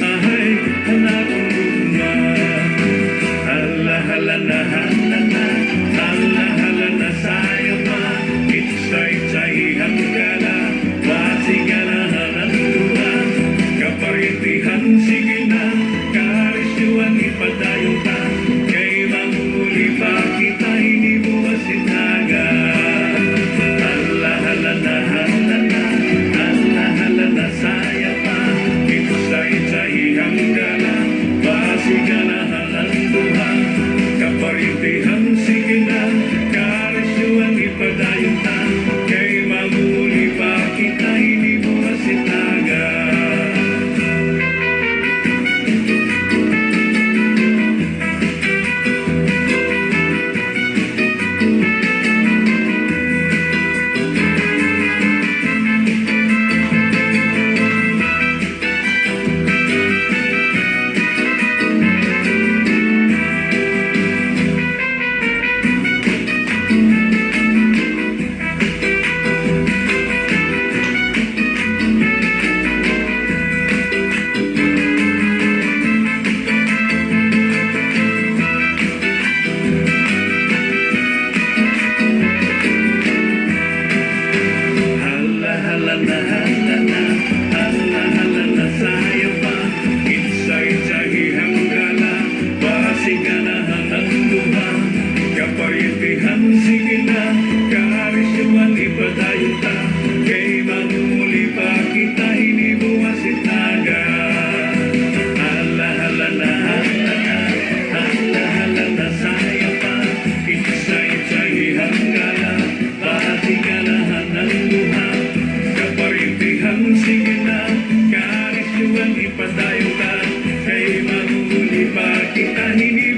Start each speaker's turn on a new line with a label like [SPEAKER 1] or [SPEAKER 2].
[SPEAKER 1] ahay, hanapang luma. Hala-hala na, hala-hala na sayo pa. Itsay-tsayhan ka na, masiganahan ang luha. Kaparitihan, sige na, karisyuan ipadayo ka. Kay mamuli pa kita, hindi mo masinaga. Hala-hala na, hala-hala na saya pa. Itsay-tsayhan ka na, masiganahan ang luha. Kaparitihan, sige na, karisyuan ipadayo ka. Kay mamuli pa kita, hindi mo masinaga. Hala-hala na sayo pa. Itsay-tsahihan ka na, masiganahan ang luha. Kaparitihan, sige na, karisyuan ipadayo ka. Kay mamuli pa kita, hindi mo masitaga. Hala-hala na sayo pa. Itsay-tsahihan ka na, masiganahan ang luha. Kaparitihan, sige na, karisyuan ipadayo ka. Kay mamuli pa kita, hindi